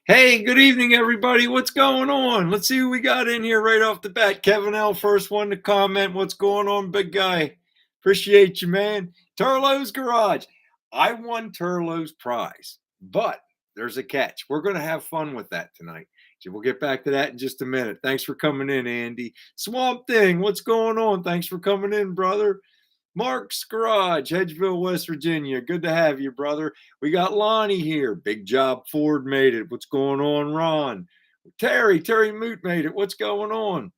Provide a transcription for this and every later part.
Hey, good evening, everybody. What's going on? Let's see who we got in here right off the bat. Kevin L, first one to comment. What's going on, big guy? Appreciate you, man. Turlo's Garage. I won Turlo's prize, but there's a catch. We're going to have fun with that tonight. So we'll get back to that in just a minute. Thanks for coming in, Andy. Swamp Thing, what's going on? Thanks for coming in, brother. Mark's Garage, Hedgeville, West Virginia. Good to have you, brother. We got Lonnie here. Big job. Ford made it. What's going on, Ron? Terry Moot made it. What's going on?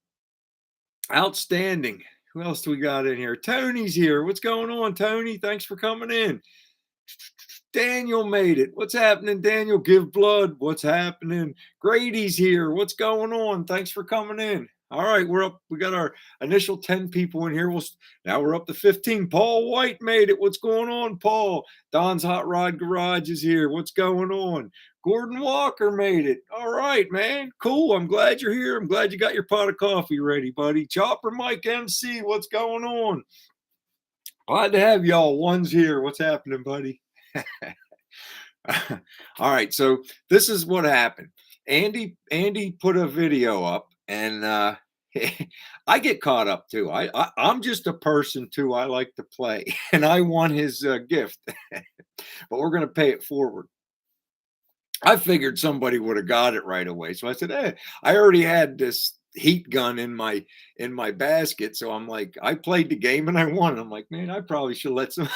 Outstanding. Who else do we got in here? Tony's here. What's going on, Tony? Thanks for coming in. Daniel made it. What's happening, Daniel? Give blood. What's happening? Grady's here. What's going on? Thanks for coming in. All right, we're up. We got our initial 10 people in here. Now we're up to 15. Paul White made it. What's going on, Paul? Don's Hot Rod Garage is here. What's going on? Gordon Walker made it. All right, man. Cool. I'm glad you're here. I'm glad you got your pot of coffee ready, buddy. Chopper Mike MC, what's going on? Glad to have y'all. One's here. What's happening, buddy? All right, so this is what happened. Andy put a video up, and I get caught up too. I'm just a person too. I like to play, and I won his gift, but we're going to pay it forward. I figured somebody would have got it right away, so I said, "Hey, I already had this heat gun in my basket, so I'm like, I played the game and I won." I'm like, man, I probably should let some.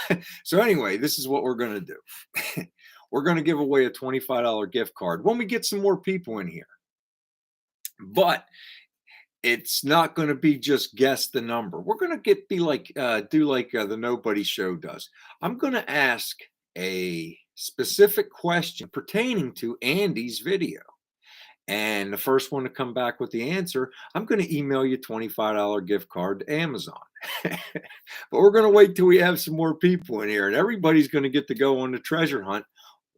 So anyway, this is what we're going to do. We're going to give away a $25 gift card when we get some more people in here. But it's not going to be just guess the number. We're going to do like the Nobody Show does. I'm going to ask a specific question pertaining to Andy's video. And the first one to come back with the answer, I'm going to email you $25 gift card to Amazon. But we're going to wait till we have some more people in here, and everybody's going to get to go on the treasure hunt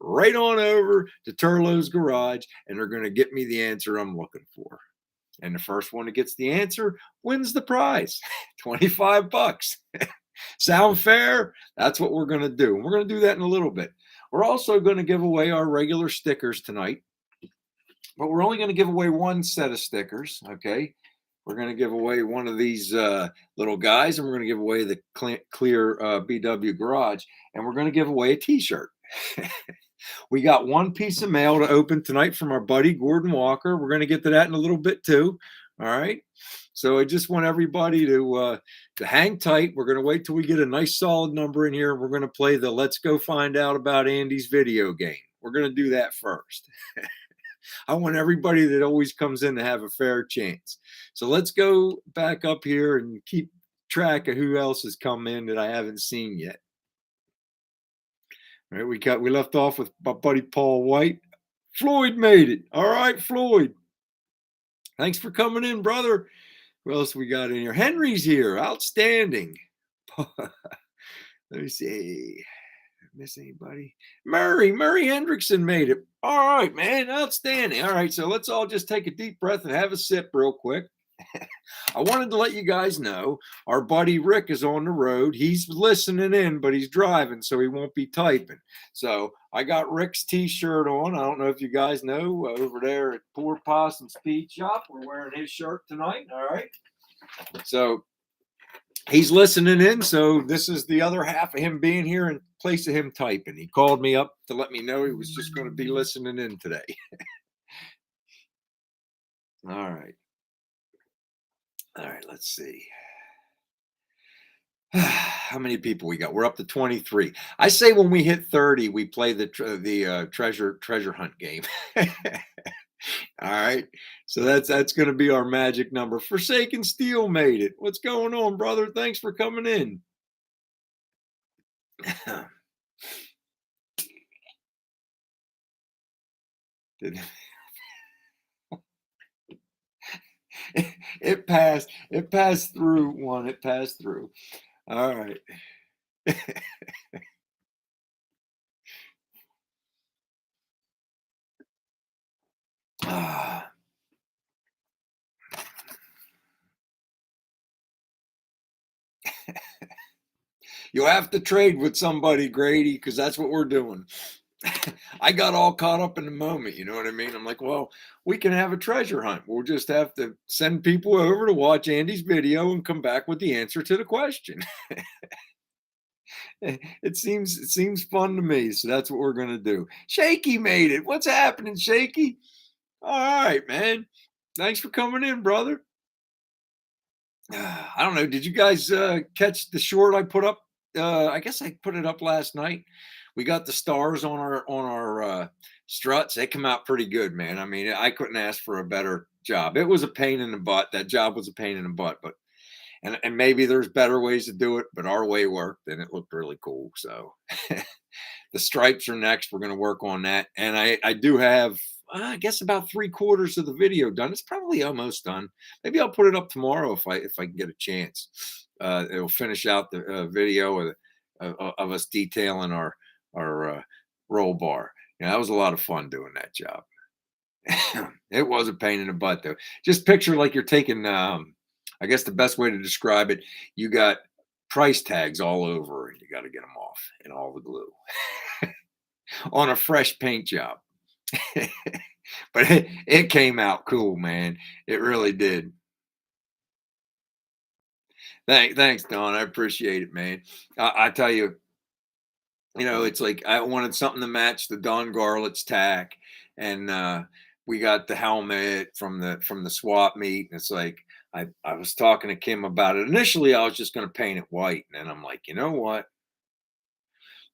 right on over to Turlo's Garage, and they're going to get me the answer I'm looking for. And the first one that gets the answer wins the prize, 25 bucks. Sound fair? That's what we're going to do. We're going to do that in a little bit. We're also going to give away our regular stickers tonight, but we're only going to give away one set of stickers, okay? We're going to give away one of these little guys, and we're going to give away the clear BW Garage, and we're going to give away a t-shirt. We got one piece of mail to open tonight from our buddy Gordon Walker. We're going to get to that in a little bit too. All right. So I just want everybody to hang tight. We're going to wait till we get a nice solid number in here. We're going to play the Let's Go Find Out About Andy's video game. We're going to do that first. I want everybody that always comes in to have a fair chance. So let's go back up here and keep track of who else has come in that I haven't seen yet. All right, we left off with my buddy Paul White. Floyd made it. All right, Floyd. Thanks for coming in, brother. Who else we got in here? Henry's here. Outstanding. Let me see. Miss anybody? Murray Hendrickson made it. All right, man. Outstanding. All right, so let's all just take a deep breath and have a sip real quick. I wanted to let you guys know our buddy Rick is on the road. He's listening in, but he's driving, so he won't be typing. So I got Rick's t-shirt on. I don't know if you guys know, over there at Poor Possum Speed Shop, we're wearing his shirt tonight. All right. So he's listening in. So this is the other half of him being here in place of him typing. He called me up to let me know he was just going to be listening in today. All right. All right, let's see. How many people we got? We're up to 23. I say when we hit 30, we play the treasure hunt game. All right, so that's going to be our magic number. Forsaken Steel made it. What's going on, brother? Thanks for coming in. It passed. It passed through one. It passed through. All right. You have to trade with somebody, Grady, because that's what we're doing. I got all caught up in the moment, you know what I mean? I'm like, well, we can have a treasure hunt. We'll just have to send people over to watch Andy's video and come back with the answer to the question. It seems fun to me, so that's what we're gonna do. Shaky made it. What's happening, Shaky? All right, man. Thanks for coming in, brother. I don't know. Did you guys catch the short I put up? I guess I put it up last night. We got the stars on our struts. They come out pretty good, man. I mean, I couldn't ask for a better job. It was a pain in the butt. That job was a pain in the butt, but and maybe there's better ways to do it, but our way worked and it looked really cool. So the stripes are next. We're going to work on that, and I do have I guess about 3/4 of the video done. It's probably almost done. Maybe I'll put it up tomorrow if I can get a chance. It'll finish out the video of us detailing our roll bar. Yeah, that was a lot of fun doing that job. It was a pain in the butt though. Just picture like you're taking I guess the best way to describe it, you got price tags all over and you got to get them off and all the glue on a fresh paint job. But it came out cool, man. It really did. Thanks, Don. I appreciate it, man. I tell you, it's like I wanted something to match the Don Garlett's tack, and we got the helmet from the swap meet, and it's like I was talking to Kim about it. Initially, I was just going to paint it white, and then I'm like, you know what?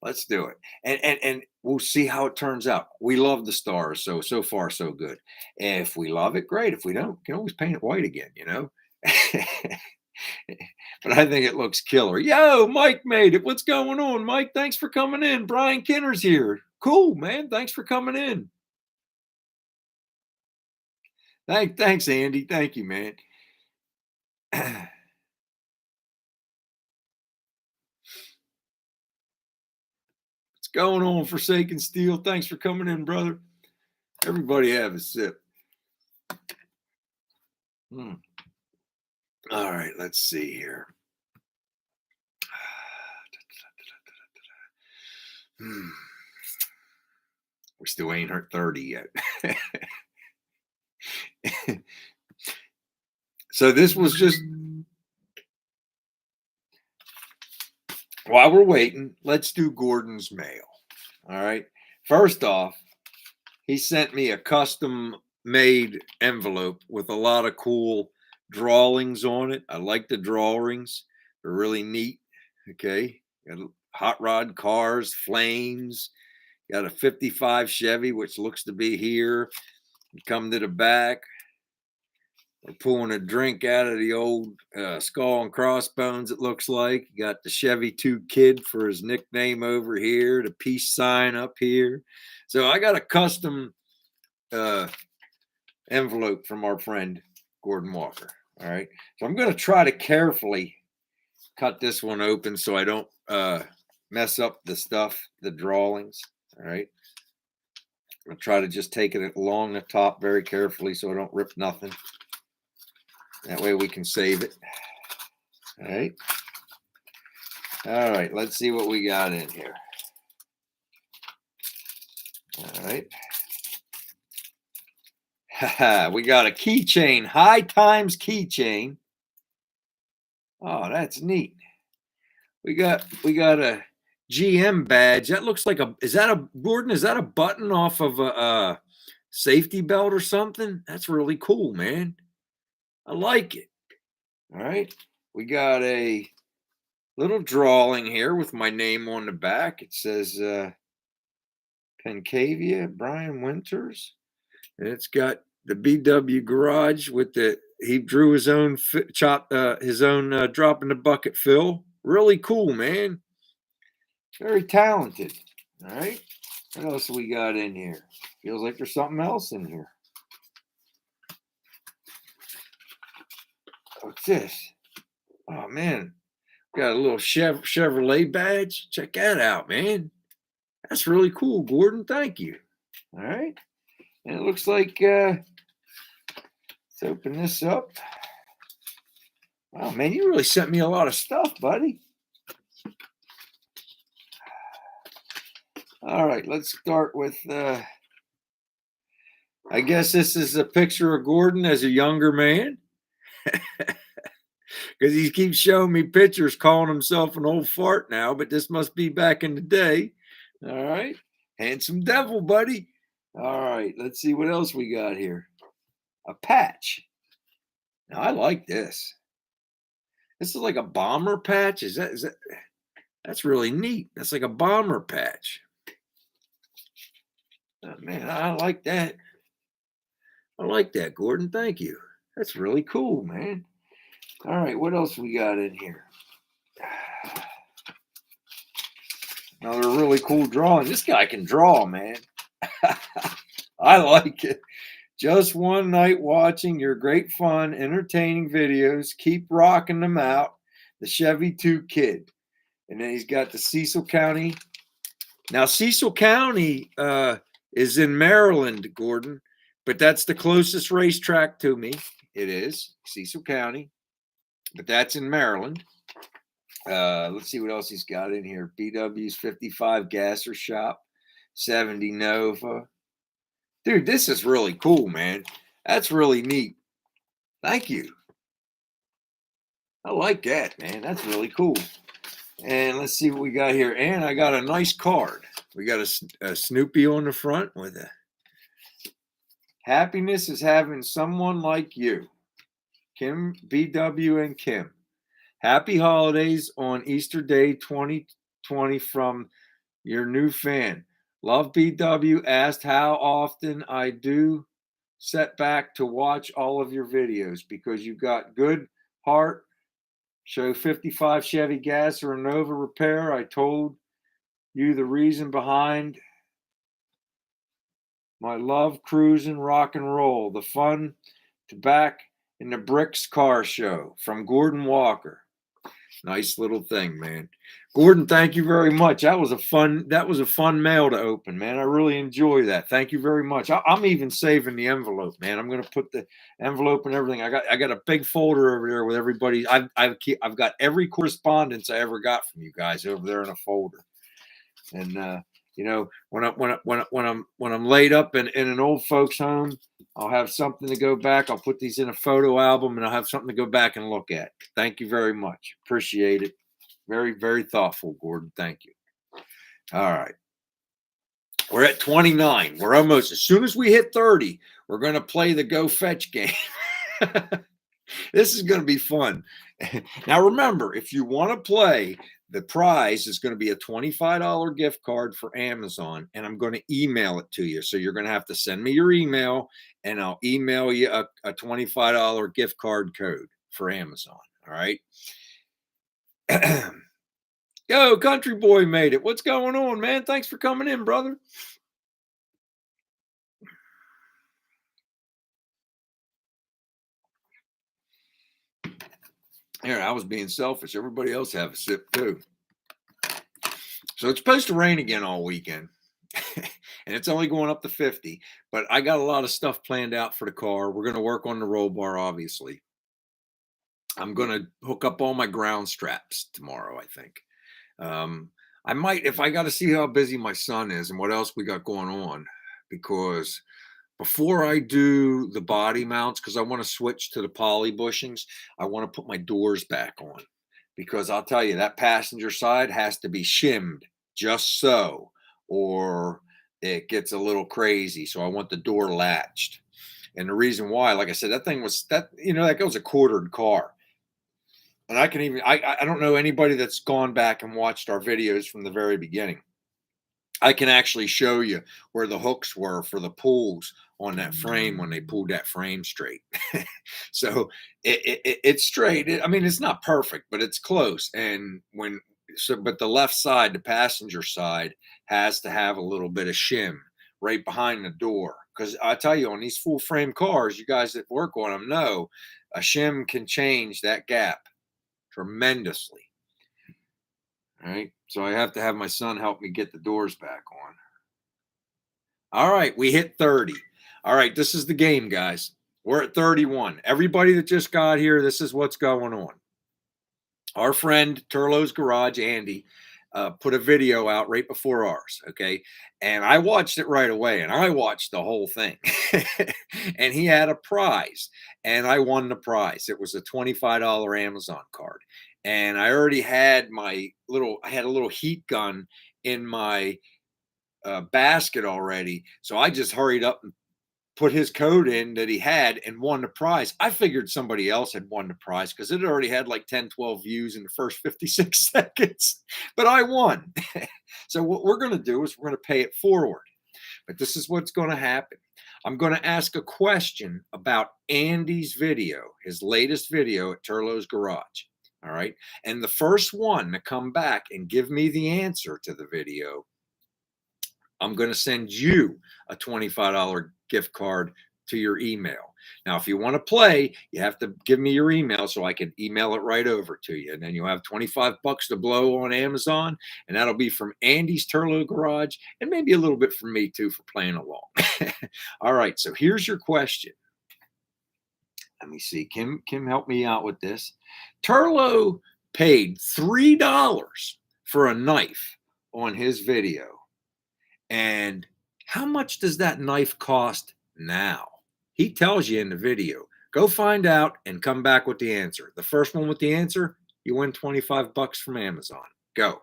Let's do it, and we'll see how it turns out. We love the stars, so far so good. If we love it, great. If we don't, we can always paint it white again. But I think it looks killer. Yo, Mike made it. What's going on, Mike? Thanks for coming in. Brian Kinner's here. Cool, man. Thanks for coming in. Thanks, Andy. Thank you, man. What's going on, Forsaken Steel? Thanks for coming in, brother. Everybody have a sip. Hmm. All right, let's see here. Hmm. We still ain't hurt 30 yet. So this was just while we're waiting, let's do Gordon's mail. All right. First off, he sent me a custom made envelope with a lot of cool drawings on it. I like the drawings, they're really neat. Okay. Got hot rod cars, flames, got a 55 Chevy, which looks to be here. Come to the back. We're pulling a drink out of the old skull and crossbones, it looks like. You got the Chevy 2 Kid for his nickname over here, the peace sign up here. So I got a custom uh, envelope from our friend Gordon Walker. All right. So I'm going to try to carefully cut this one open so I don't mess up the stuff, the drawings. All right. I'll try to just take it along the top very carefully so I don't rip nothing. That way we can save it. All right. All right. Let's see what we got in here. All right. We got a keychain, High Times keychain. Oh, that's neat. We got a GM badge. That looks like is that a Gordon? Is that a button off of a safety belt or something? That's really cool, man. I like it. All right. We got a little drawing here with my name on the back. It says Pencavia, Brian Winters. And it's got the BW garage with he drew his own his own drop in the bucket fill. Really cool, man. Very talented. All right. What else we got in here? Feels like there's something else in here. What's this? Oh man, got a little Chevrolet badge. Check that out, man. That's really cool, Gordon. Thank you. All right. And it looks like let's open this up. Wow, man, you really sent me a lot of stuff, buddy. All right, let's start with I guess this is a picture of Gordon as a younger man because he keeps showing me pictures calling himself an old fart now, but this must be back in the day. All right, handsome devil, buddy. All right, let's see what else we got here. A patch. Now, I like this. This is like a bomber patch. Is that that's really neat. That's like a bomber patch. Oh, man, I like that. I like that, Gordon. Thank you. That's really cool, man. All right, what else we got in here? Another really cool drawing. This guy can draw, man. I like it. Just one night watching your great fun, entertaining videos. Keep rocking them out. The Chevy 2 Kid. And then he's got the Cecil County. Now, Cecil County is in Maryland, Gordon, but that's the closest racetrack to me. It is Cecil County, but that's in Maryland. Let's see what else he's got in here. BW's 55 Gasser Shop, 70 Nova. Dude, this is really cool, man. That's really neat. Thank you. I like that, man. That's really cool. And let's see what we got here. And I got a nice card. We got a Snoopy on the front with a happiness is having someone like you. Kim, BW, and Kim. Happy holidays on Easter Day 2020 from your new fan. Love BW. Asked how often I do set back to watch all of your videos because you got good heart. Show 55 Chevy gas or a Nova repair. I told you the reason behind my love cruising rock and roll. The fun to back in the Bricks car show from Gordon Walker. Nice little thing, man. Gordon, thank you very much. That was a fun mail to open, man. I really enjoy that. Thank you very much. I'm even saving the envelope, man. I'm gonna put the envelope and everything. I got a big folder over there with everybody. I've got every correspondence I ever got from you guys over there in a folder. And you know, when I'm laid up in an old folks home, I'll have something to go back. I'll put these in a photo album and I'll have something to go back and look at. Thank you very much. Appreciate it. Very, very thoughtful, Gordon. Thank you. All right. We're at 29. We're almost, as soon as we hit 30, we're going to play the Go Fetch game. This is going to be fun. Now, remember, if you want to play, the prize is going to be a $25 gift card for Amazon, and I'm going to email it to you. So you're going to have to send me your email, and I'll email you a $25 gift card code for Amazon. All right. Yo, Country Boy made it. What's going on, man? Thanks for coming in, brother. Here, I was being selfish. Everybody else have a sip too. So it's supposed to rain again all weekend. And it's only going up to 50. But I got a lot of stuff planned out for the car. We're going to work on the roll bar, obviously. I'm going to hook up all my ground straps tomorrow, I think. I might, if I got to see how busy my son is and what else we got going on, because before I do the body mounts, because I want to switch to the poly bushings, I want to put my doors back on. Because I'll tell you, that passenger side has to be shimmed just so, or it gets a little crazy. So I want the door latched. And the reason why, like I said, that thing was that, that was a quartered car. And I don't know anybody that's gone back and watched our videos from the very beginning. I can actually show you where the hooks were for the pulls on that frame when they pulled that frame straight. So it's straight. I mean, it's not perfect, but it's close. And but the left side, the passenger side, has to have a little bit of shim right behind the door. Because I tell you, on these full frame cars, you guys that work on them know a shim can change that gap tremendously. All right. So I have to have my son help me get the doors back on. All right. We hit 30. All right. This is the game, guys. We're at 31. Everybody that just got here, this is what's going on. Our friend Turlo's Garage, Andy, put a video out right before ours. Okay. And I watched it right away and I watched the whole thing. And he had a prize and I won the prize. It was a $25 Amazon card. And I already had I had a little heat gun in my basket already. So I just hurried up and put his code in that he had and won the prize. I figured somebody else had won the prize because it already had like 10, 12 views in the first 56 seconds, but I won. So what we're going to do is we're going to pay it forward. But this is what's going to happen. I'm going to ask a question about Andy's video, his latest video at Turlo's Garage. All right. And the first one to come back and give me the answer to the video, I'm going to send you a $25 gift card to your email. Now, if you want to play, you have to give me your email so I can email it right over to you. And then you'll have 25 bucks to blow on Amazon. And that'll be from Andy's Turlo Garage and maybe a little bit from me too for playing along. All right. So here's your question. Let me see. Kim help me out with this. Turlo paid $3 for a knife on his video. And how much does that knife cost now? He tells you in the video. Go find out and come back with the answer. The first one with the answer, you win 25 bucks from Amazon. Go.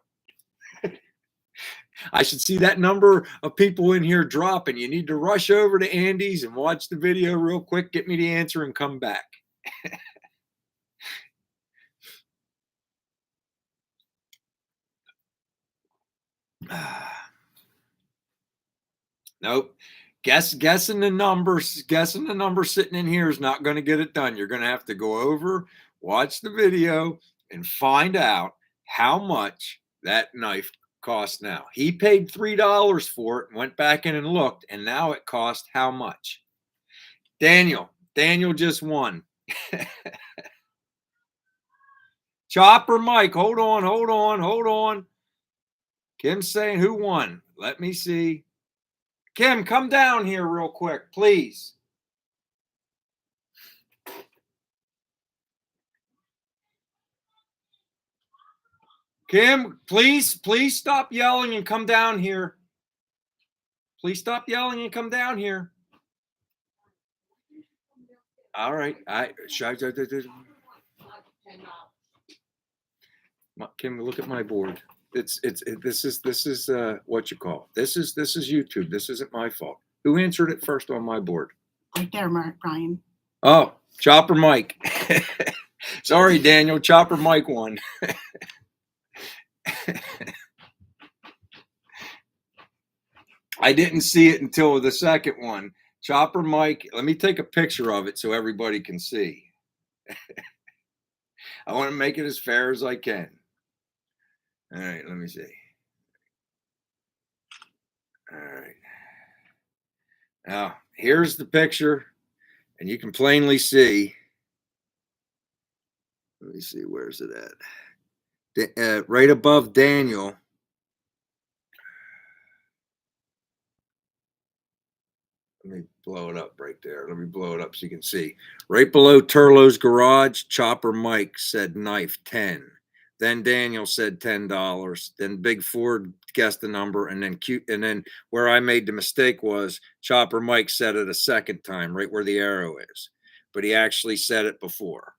I should see that number of people in here drop, and you need to rush over to Andy's and watch the video real quick, get me the answer, and come back. Nope. Guessing the numbers sitting in here is not going to get it done. You're going to have to go over, watch the video, and find out how much that knife costs now. He paid $3 for it and went back in and looked, and now it cost how much? Daniel just won. Chopper Mike, hold on. Kim's saying who won? Let me see. Kim, come down here real quick, please. Kim, please stop yelling and come down here. Please stop yelling and come down here. All right. Kim, look at my board. This is what you call. This is YouTube. This isn't my fault. Who answered it first on my board? Right there, Brian. Oh, Chopper Mike. Sorry, Daniel. Chopper Mike won. I didn't see it until the second one. Chopper Mike, let me take a picture of it so everybody can see. I want to make it as fair as I can. All right, let me see. All right. Now, here's the picture, and you can plainly see. Let me see, where's it at? Right above Daniel. Let me blow it up right there. Let me blow it up so you can see. Right below Turlo's Garage, Chopper Mike said knife 10. Then Daniel said $10. Then Big Ford guessed the number, and then where I made the mistake was Chopper Mike said it a second time, right where the arrow is, but he actually said it before.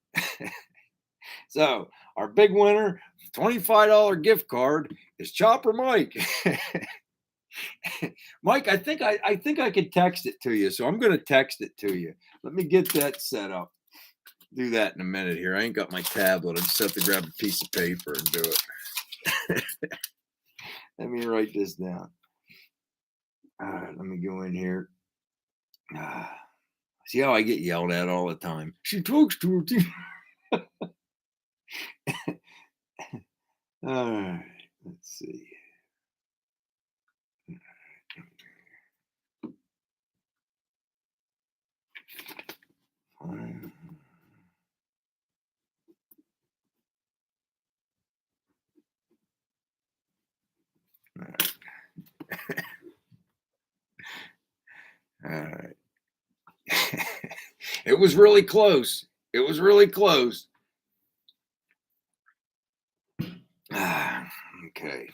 So our big winner, $25 gift card, is Chopper Mike. Mike, I think I could text it to you, so I'm going to text it to you. Let me get that set up. Do that in a minute here. I ain't got my tablet. I just have to grab a piece of paper and do it. Let me write this down. All right, let me go in here. See how I get yelled at all the time? She talks to her. All right, let's see. All right. It was really close. It was really close. Okay.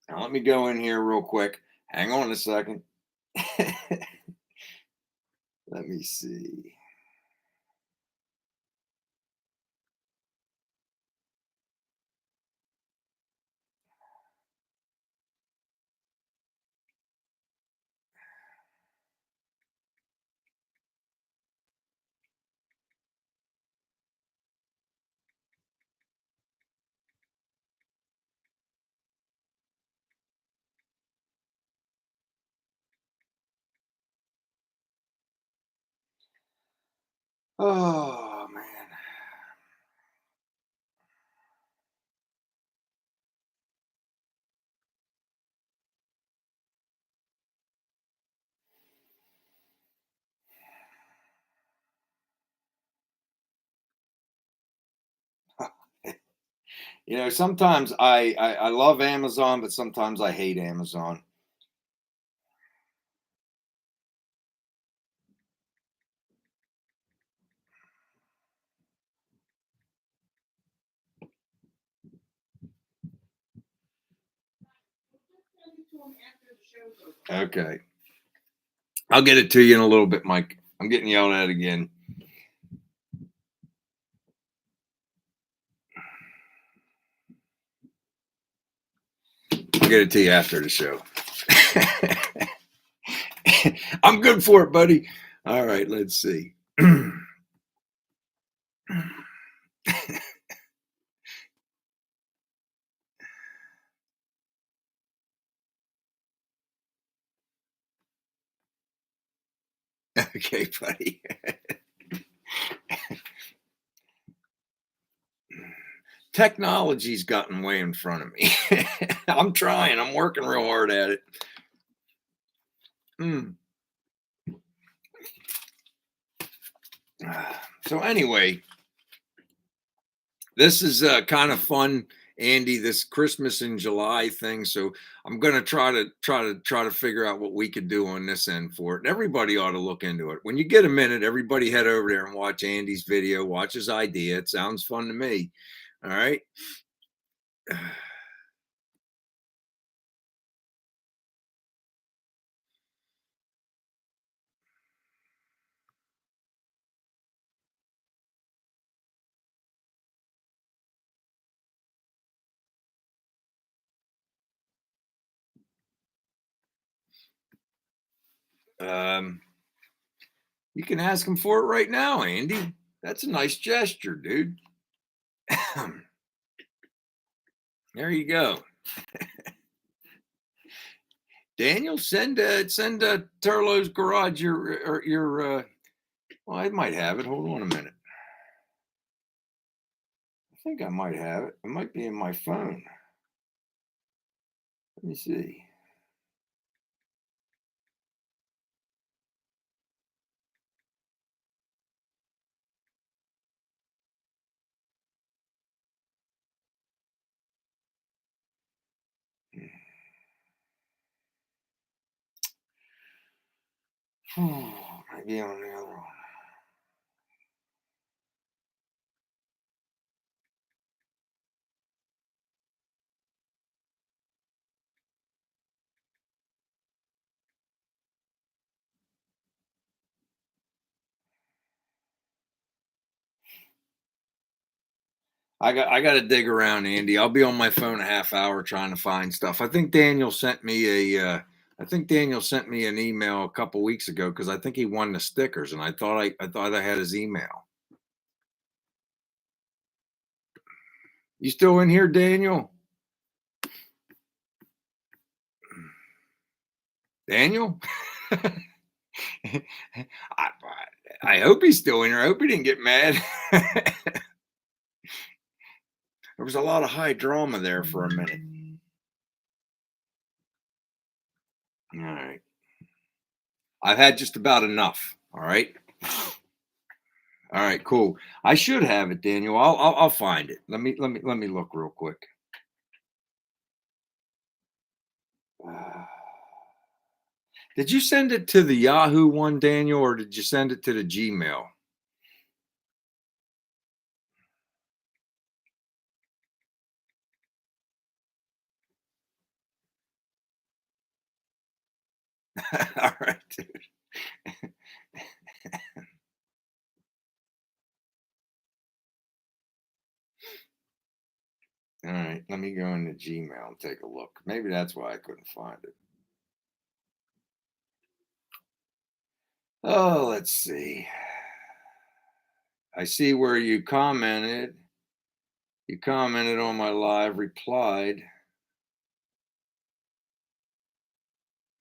Now let me go in here real quick. Hang on a second. Let me see. Oh man. Sometimes I love Amazon, but sometimes I hate Amazon. Okay. I'll get it to you in a little bit, Mike. I'm getting yelled at again. I'll get it to you after the show. I'm good for it, buddy. All right, let's see. Okay, buddy. Technology's gotten way in front of me. I'm trying. I'm working real hard at it. Mm. So anyway, this is kind of fun, Andy. This Christmas in July thing. So I'm gonna try to figure out what we could do on this end for it. And everybody ought to look into it. When you get a minute, everybody head over there and watch Andy's video. Watch his idea. It sounds fun to me. All right. Um, you can ask him for it right now, Andy. That's a nice gesture, dude. There you go. Daniel, send Turlo's garage your well, I might have it. Hold on a minute. I think I might have it. It might be in my phone. Let me see. Maybe on the other one. I got to dig around, Andy. I'll be on my phone a half hour trying to find stuff. I think Daniel sent me an email a couple weeks ago because I think he won the stickers, and I thought I had his email. You still in here, Daniel? Daniel? I, I hope he's still in here. I hope he didn't get mad. There was a lot of high drama there for a minute. All right. I've had just about enough. All right. All right, cool. I should have it, Daniel. I'll find it. Let me look real quick. Uh, did you send it to the Yahoo one, Daniel, or did you send it to the Gmail? All right, dude. All right, let me go into Gmail and take a look. Maybe that's why I couldn't find it. Oh, let's see. I see where you commented. You commented on my live, replied.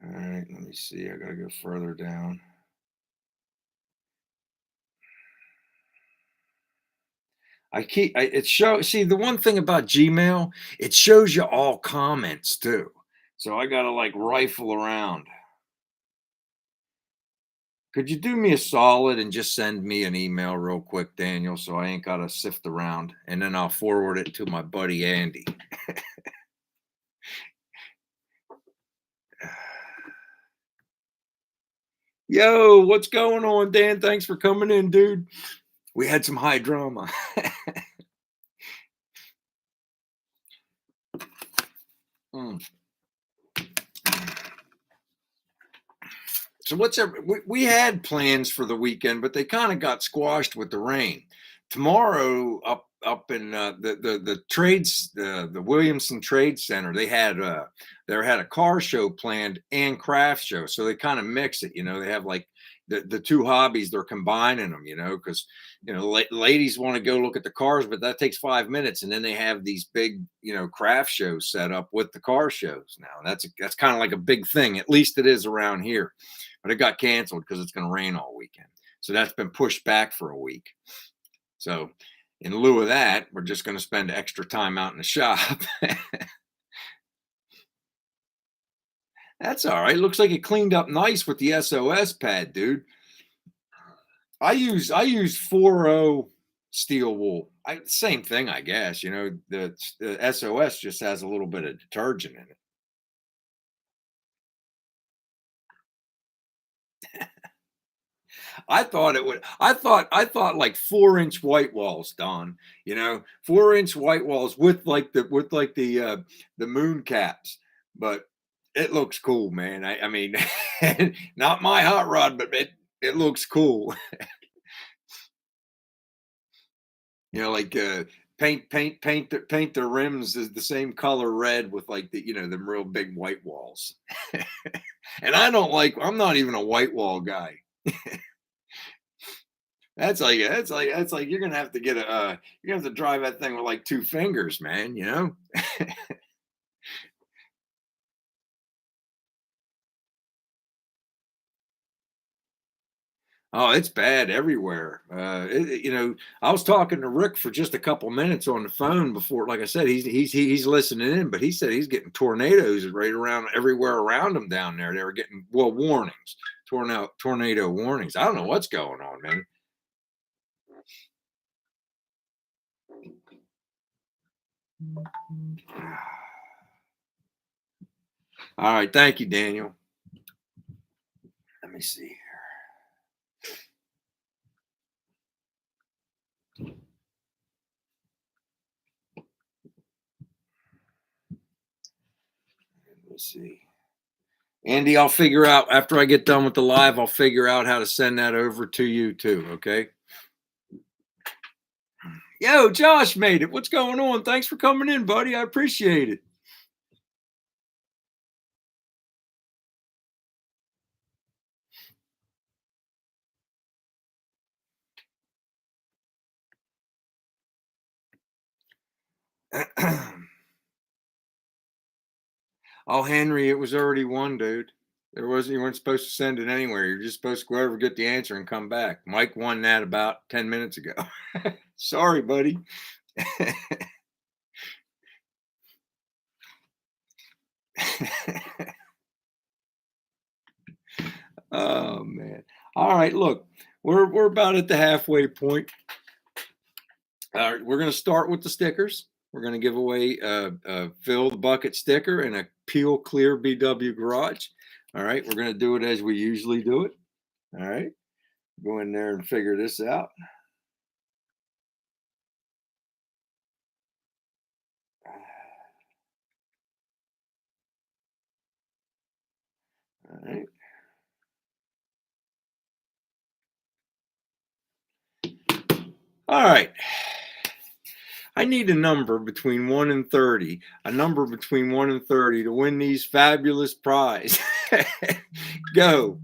All right, let me see. I gotta go further down. It shows. See, the one thing about Gmail, it shows you all comments too. So I gotta like rifle around. Could you do me a solid and just send me an email real quick, Daniel, so I ain't gotta sift around, and then I'll forward it to my buddy Andy. Yo, what's going on, Dan? Thanks for coming in, dude. We had some high drama. Mm. So what's up? We had plans for the weekend, but they kind of got squashed with the rain. Tomorrow, up in the trades the Williamson Trade Center, they had a car show planned and craft show, so they kind of mix it. They have like the two hobbies. They're combining them, because ladies want to go look at the cars, but that takes 5 minutes, and then they have these big craft shows set up with the car shows. Now that's kind of like a big thing. At least it is around here, but it got canceled because it's going to rain all weekend. So that's been pushed back for a week. So in lieu of that, we're just going to spend extra time out in the shop. That's all right. Looks like it cleaned up nice with the SOS pad, dude. I use 4.0 steel wool. Same thing, I guess. The SOS just has a little bit of detergent in it. I thought like 4-inch white walls, Don. 4-inch white walls with the moon caps. But it looks cool, man. I mean, not my hot rod, but it looks cool. Like paint the rims is the same color red with like the real big white walls. And I'm not even a white wall guy. That's like you're gonna have to you're gonna have to drive that thing with like two fingers, man. Oh, it's bad everywhere. I was talking to Rick for just a couple minutes on the phone before. Like I said, he's listening in, but he said he's getting tornadoes right around everywhere around him down there. They were getting warnings, tornado warnings. I don't know what's going on, man. All right, thank you, Daniel. Let me see. Let me see. Andy, I'll figure out after I get done with the live, I'll figure out how to send that over to you too. Okay. Yo, Josh made it. What's going on? Thanks for coming in, buddy. I appreciate it. Oh, Henry, it was already one, dude. You weren't supposed to send it anywhere. You're just supposed to go over, get the answer, and come back. Mike won that about 10 minutes ago. Sorry, buddy. Oh man. All right, look, we're about at the halfway point. All right, we're gonna start with the stickers. We're gonna give away a fill the bucket sticker and a peel clear BW garage. All right, we're gonna do it as we usually do it. All right, go in there and figure this out. All right. All right. I need a number between 1 and 30, a number between 1 and 30 to win these fabulous prize. Go.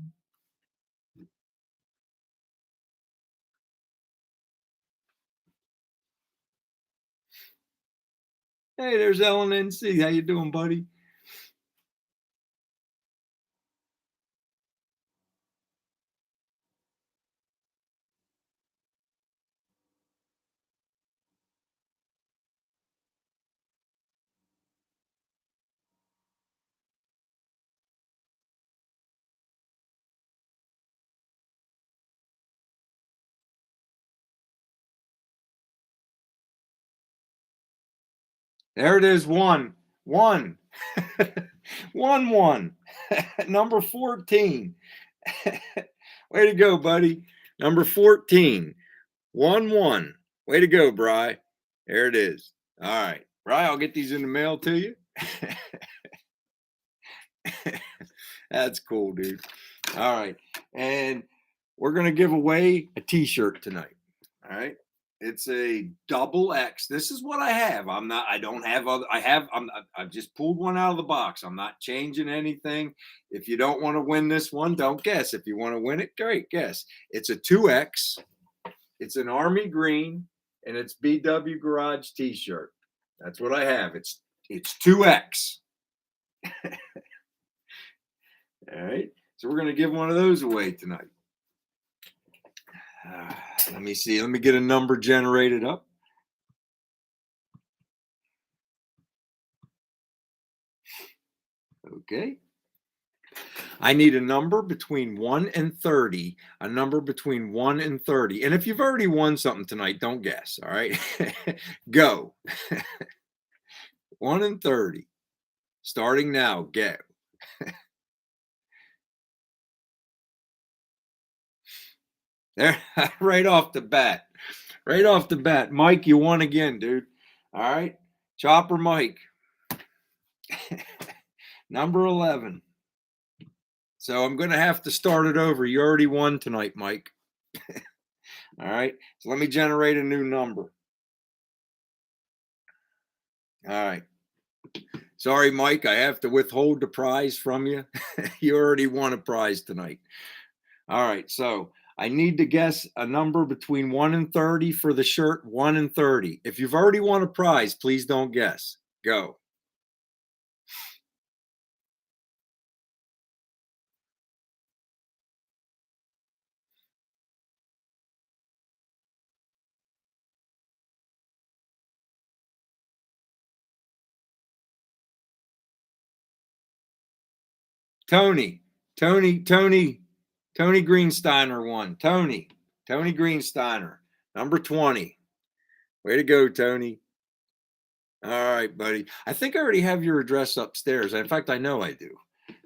Hey, there's LNNC. How you doing, buddy? There it is. One. One. 1. Number 14. Way to go, buddy. Number 14. 1. Way to go, Bry. There it is. All right. Bry, I'll get these in the mail to you. That's cool, dude. All right. And we're going to give away a t-shirt tonight. All right. It's a double X. This is what I have. I don't have other, I've just pulled one out of the box. I'm not changing anything. If you don't want to win this one, don't guess. If you want to win it, great, guess. It's a 2X. It's an army green and it's BW Garage t-shirt. That's what I have. It's 2X. All right. So we're going to give one of those away tonight. Let me see. Let me get a number generated up. Okay. I need a number between 1 and 30, a number between 1 and 30. And if you've already won something tonight, don't guess. All right. Go. 1 and 30. Starting now. Go. There, right off the bat. Right off the bat. Mike, you won again, dude. All right. Chopper Mike. Number 11. So I'm going to have to start it over. You already won tonight, Mike. All right. So let me generate a new number. All right. Sorry, Mike. I have to withhold the prize from you. You already won a prize tonight. All right. So I need to guess a number between 1 and 30 for the shirt. 1 and 30. If you've already won a prize, please don't guess. Go. Tony. Tony Greensteiner won. Tony Greensteiner. Number 20. Way to go, Tony. All right, buddy. I think I already have your address upstairs. In fact, I know I do.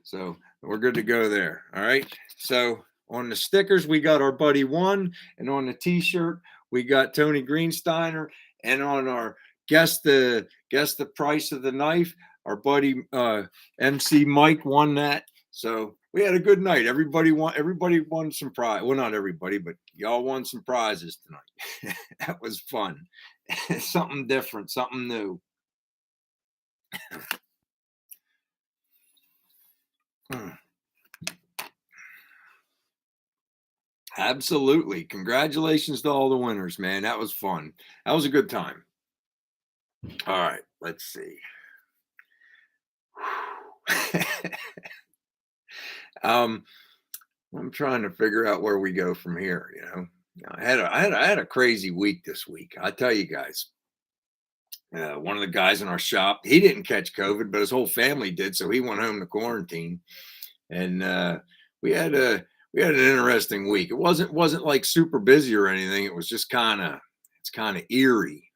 So we're good to go there. All right. So on the stickers, we got our buddy one, and on the t-shirt, we got Tony Greensteiner, and on our guess the price of the knife, our buddy MC Mike won that. So we had a good night. Everybody won some prize. Well, not everybody, but y'all won some prizes tonight. That was fun. Something different, something new. Absolutely. Congratulations to all the winners, man. That was fun. That was a good time. All right, let's see. um, I'm trying to figure out where we go from here. I had a crazy week this week. I tell you guys. One of the guys in our shop, he didn't catch COVID, but his whole family did, so he went home to quarantine. And we had a we had an interesting week. It wasn't like super busy or anything. It was just it's kind of eerie.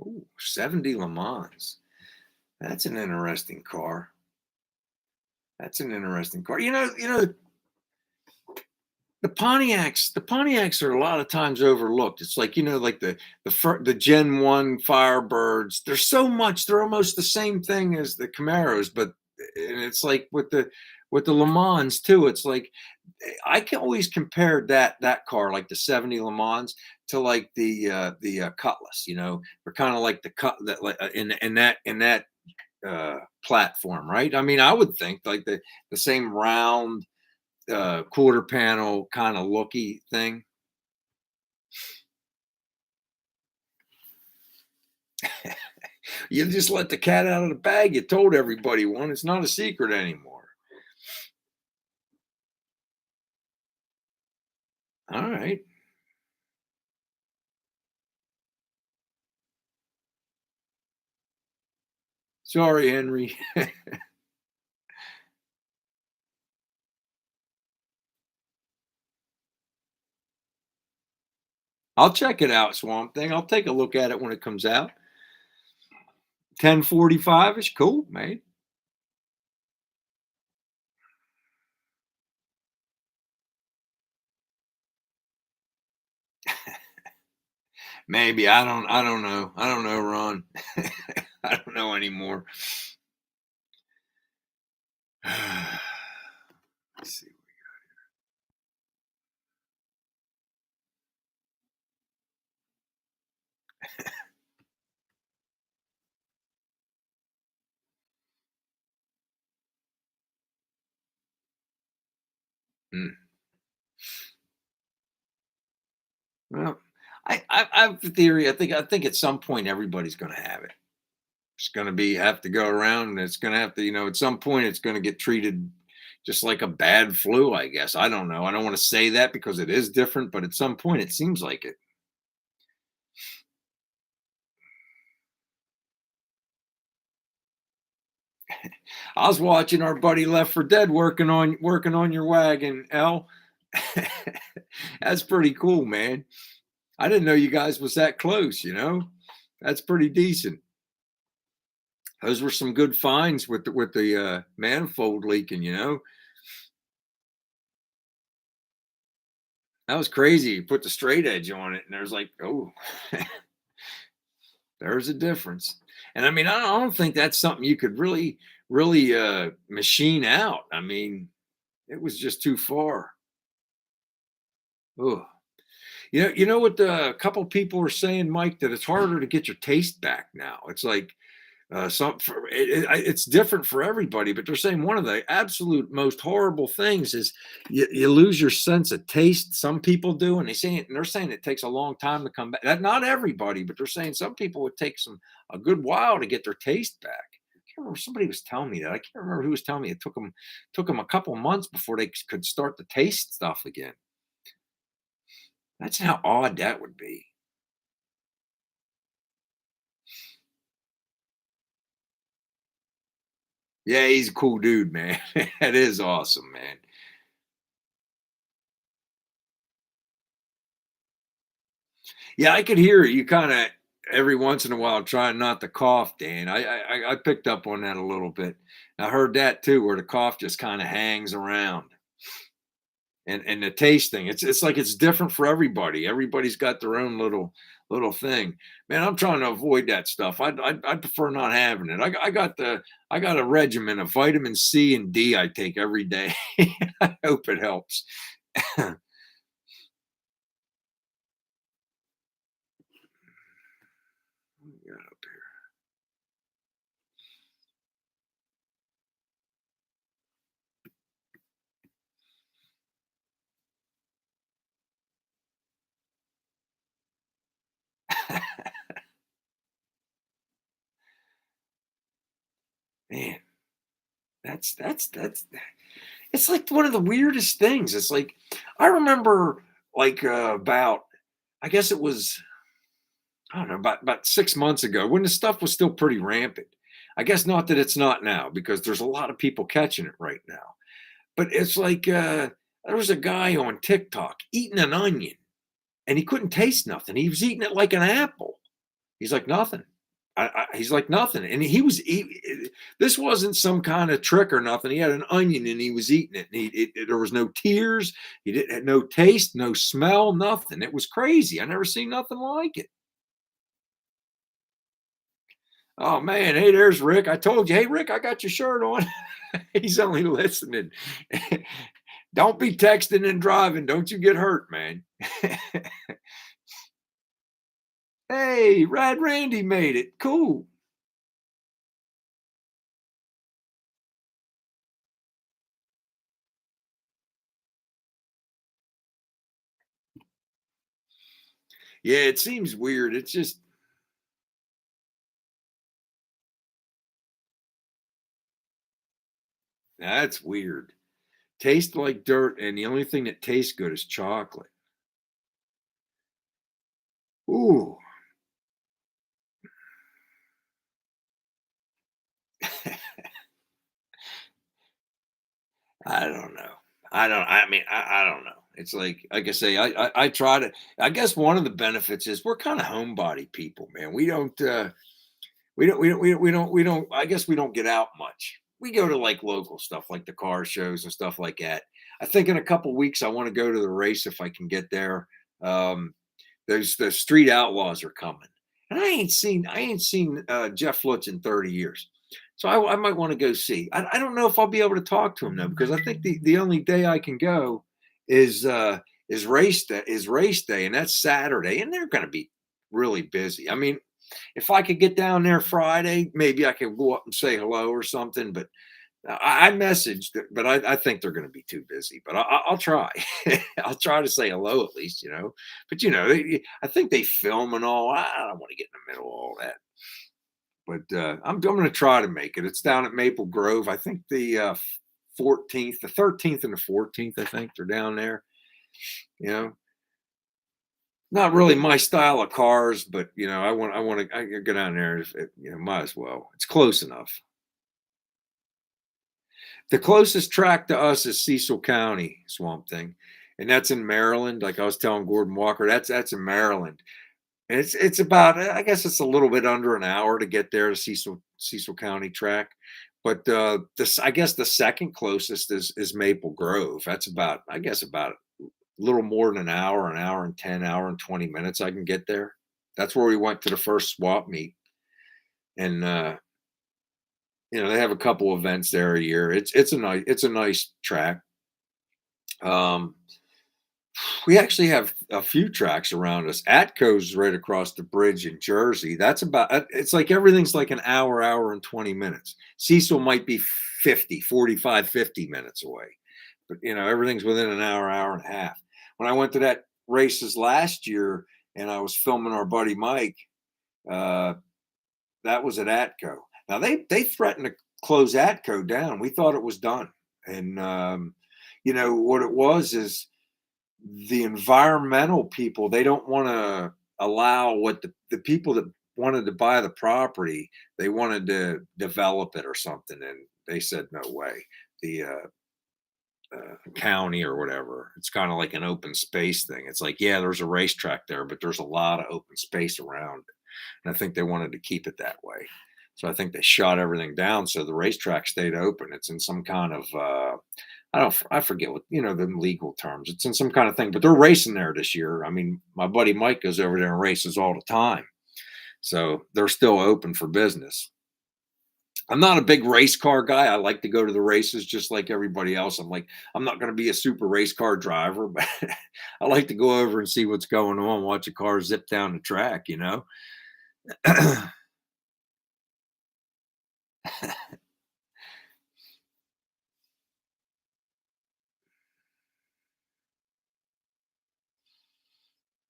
Ooh, 70 Le Mans. That's an interesting car. That's an interesting car. The Pontiacs are a lot of times overlooked. It's like, like the Gen 1 Firebirds. There's so much, they're almost the same thing as the Camaros, but and it's like with the Le Mans too. It's like I can always compare that car, like the 70 Le Mans, to like the Cutlass. They're kind of like the cut that like in that platform, right? I mean, I would think like the same round quarter panel kind of looky thing. You just let the cat out of the bag. You told everybody one. It's not a secret anymore. All right. Sorry, Henry. I'll check it out, Swamp Thing. I'll take a look at it when it comes out. 10:45 is cool, man. Maybe I don't know. I don't know, Ron. I don't know anymore. Let's see. Hmm. Well, I have a theory. I think at some point everybody's going to have it. It's going to be have to go around, and it's going to have to, at some point it's going to get treated just like a bad flu. I guess I don't know. I don't want to say that because it is different, but at some point it seems like it. I was watching our buddy Left for Dead working on your wagon, L. That's pretty cool, man. I didn't know you guys was that close. That's pretty decent. Those were some good finds with the manifold leaking. That was crazy. You put the straight edge on it, and there's like, oh, there's a difference. And I mean, I don't think that's something you could really machine out. I mean, it was just too far. Oh, you know what a couple people are saying, Mike, that it's harder to get your taste back now. It's like it's different for everybody, but they're saying one of the absolute most horrible things is you lose your sense of taste. Some people do, and they're saying it takes a long time to come back. That not everybody, but they're saying some people would take a good while to get their taste back. I can't remember, somebody was telling me that. I can't remember who was telling me it took them a couple months before they could start to taste stuff again. That's how odd that would be. Yeah, he's a cool dude, man. That is awesome, man. Yeah, I could hear you kinda every once in a while trying not to cough, Dan. I picked up on that a little bit. I heard that too, where the cough just kinda hangs around. And the taste thing, it's like it's different for everybody. Everybody's got their own little thing. Man, I'm trying to avoid that stuff. I'd prefer not having it. I got a regimen of vitamin C and D I take every day. I hope it helps. Man, that's it's like one of the weirdest things. It's like I remember like about I guess it was I don't know about 6 months ago when the stuff was still pretty rampant. I guess not that it's not now because there's a lot of people catching it right now. But it's like there was a guy on TikTok eating an onion and he couldn't taste nothing. He was eating it like an apple. He's like nothing. He's like nothing, and this wasn't some kind of trick or nothing. He had an onion and he was eating it, and there was no tears. He didn't had no taste, no smell, nothing. It was crazy. I never seen nothing like it. Oh man, hey, there's Rick. I told you, hey Rick, I got your shirt on. He's only listening. Don't be texting and driving. Don't you get hurt, man. Hey, Rad Randy made it. Cool. Yeah, it seems weird. It's just that's weird. Tastes like dirt, and the only thing that tastes good is chocolate. Ooh. I don't know. I mean, I don't know. It's like I say, I try to I guess one of the benefits is we're kind of homebody people, man. We don't I guess we don't get out much. We go to like local stuff like the car shows and stuff like that. I think in a couple weeks I want to go to the race if I can get there. Um, There's the Street Outlaws are coming, and I ain't seen Jeff Lutz in 30 years, so I might want to go see. I don't know if I'll be able to talk to him though because I think the only day I can go is uh, is race day, and that's Saturday, and they're going to be really busy. I mean, if I could get down there Friday, maybe I could go up and say hello or something. But I messaged, but I think they're going to be too busy. But I'll try. I'll try to say hello at least, you know. But I think they film and all. I don't want to get in the middle of all that. But I'm going to try to make it. It's down at Maple Grove. I think the 14th, the 13th, and the 14th. I think they're down there. You know, not really my style of cars, but I go down there. Might as well. It's close enough. The closest track to us is Cecil County, Swamp Thing, and that's in Maryland. Like I was telling Gordon Walker, that's in Maryland, and it's about I guess it's a little bit under an hour to get there to Cecil County track, but this I guess the second closest is Maple Grove. That's about I guess about a little more than an hour and 10, hour and 20 minutes. I can get there. That's where we went to the first swap meet, and they have a couple events there a year. It's a nice track. Um, we actually have a few tracks around us. Atco's right across the bridge in Jersey. That's about it's like everything's like an hour and 20 minutes. Cecil might be 45, 50 minutes away. But everything's within an hour and a half. When I went to that races last year and I was filming our buddy Mike, uh, that was at Atco. Now they threatened to close Atco down. We thought it was done, and what it was is the environmental people. They don't want to allow what the people that wanted to buy the property. They wanted to develop it or something, and they said no way. The county or whatever. It's kind of like an open space thing. It's like, yeah, there's a racetrack there, but there's a lot of open space around it. And I think they wanted to keep it that way. So I think they shut everything down so the racetrack stayed open. It's in some kind of I forget what the legal terms. It's in some kind of thing, but they're racing there this year. I mean, my buddy Mike goes over there and races all the time. So they're still open for business. I'm not a big race car guy. I like to go to the races just like everybody else. I'm not going to be a super race car driver, but I like to go over and see what's going on, watch a car zip down the track.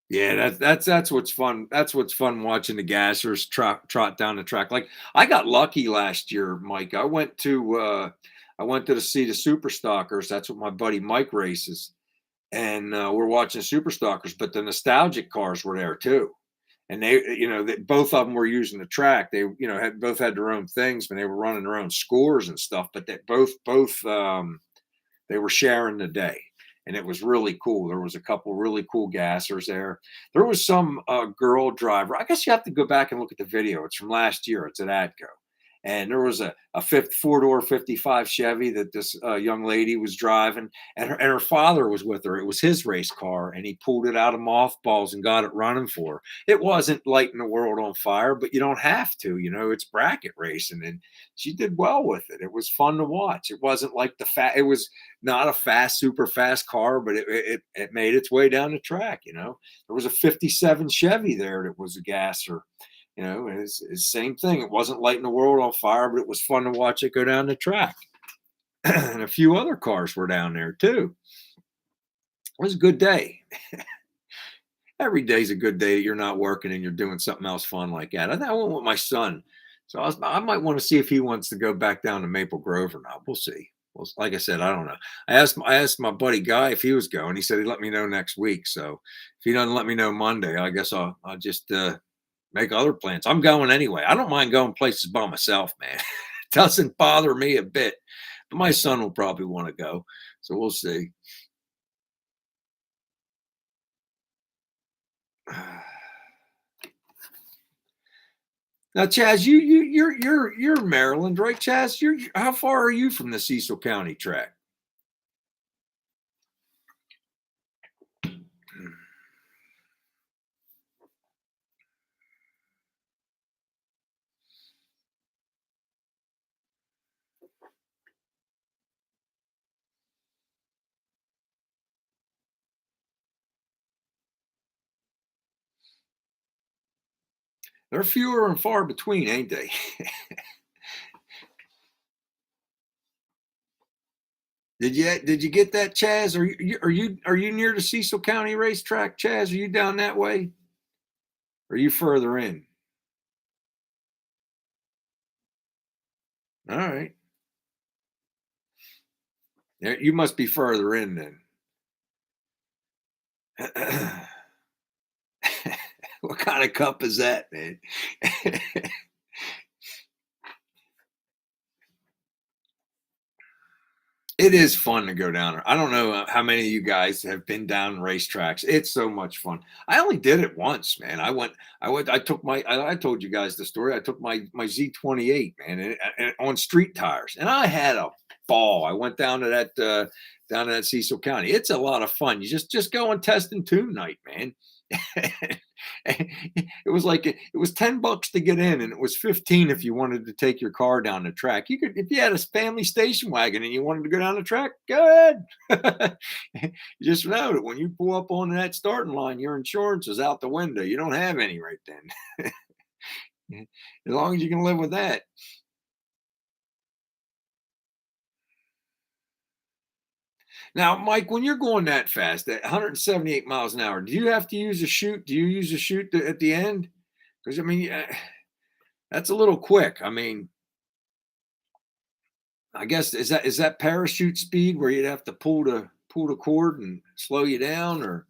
Yeah, that's what's fun. That's what's fun watching the gassers trot down the track. Like I got lucky last year, Mike. I went to see the Super Stalkers. That's what my buddy Mike races, and we're watching Super Stalkers. But the nostalgic cars were there too, and both of them were using the track. They had their own things, but they were running their own scores and stuff. But they both they were sharing the day. and it was really cool. There was a couple really cool gassers there. There was some girl driver. I guess you have to go back and look at the video. It's from last year. It's at ADCO. And there was a fifth four-door 55 Chevy that this young lady was driving, and her father was with her. It was his race car, and he pulled it out of mothballs and got it running for her. It wasn't lighting the world on fire, but you don't have to, it's bracket racing, and she did well with it. It was fun to watch. It wasn't like it was not a fast, super fast car, but it made its way down the track. There was a 57 Chevy there that was a gasser. It's the same thing. It wasn't lighting the world on fire, but it was fun to watch it go down the track. And a few other cars were down there too. It was a good day. Every day's a good day. You're not working and you're doing something else fun like that. I went with my son, so I might want to see if he wants to go back down to Maple Grove or not. We'll see. Well, like I said, I don't know. I asked my buddy Guy if he was going. He said he'd let me know next week. So if he doesn't let me know Monday, I guess I'll just make other plans. I'm going anyway. I don't mind going places by myself, man. It doesn't bother me a bit. But my son will probably want to go. So we'll see. Now, Chaz, you're Maryland, right, Chaz? How far are you from the Cecil County track? They're fewer and far between, ain't they? Did you get that, Chaz? Are you near the Cecil County racetrack, Chaz? Are you down that way? Or are you further in? All right. You must be further in then. What kind of cup is that, man? It is fun to go down there. I don't know how many of you guys have been down racetracks. It's so much fun. I only did it once, man. I took I told you guys the story. I took my Z28, man, and on street tires, and I had a ball. I went down to that Cecil County. It's a lot of fun. You just go and test and tune night, man. It was $10 to get in, and it was 15 if you wanted to take your car down the track. You could, if you had a family station wagon and you wanted to go down the track, go ahead. You just know that when you pull up on that starting line, your insurance is out the window. You don't have any right then. As long as you can live with that. Now, Mike, when you're going that fast, at 178 miles an hour, do you have to use a chute? Do you use a chute at the end? Because I mean, that's a little quick. I mean, I guess is that parachute speed where you'd have to pull the cord and slow you down, or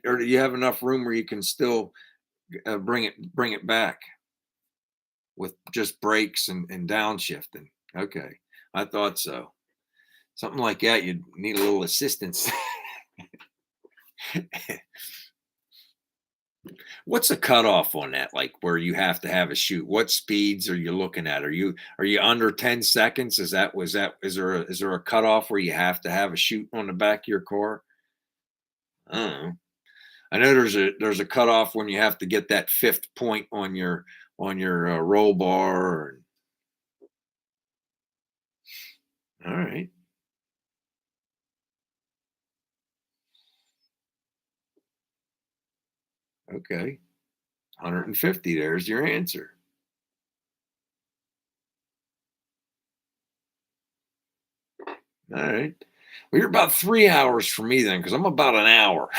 or do you have enough room where you can still bring it back with just brakes and downshifting? Okay, I thought so. Something like that, you'd need a little assistance. What's the cutoff on that? Like where you have to have a shoot? What speeds are you looking at? Are you under 10 seconds? Is there a cutoff where you have to have a shoot on the back of your car? I don't know. I know there's a cutoff when you have to get that fifth point on your roll bar. All right, okay, 150. There's your answer. All right. Well, you're about 3 hours from me then, because I'm about an hour.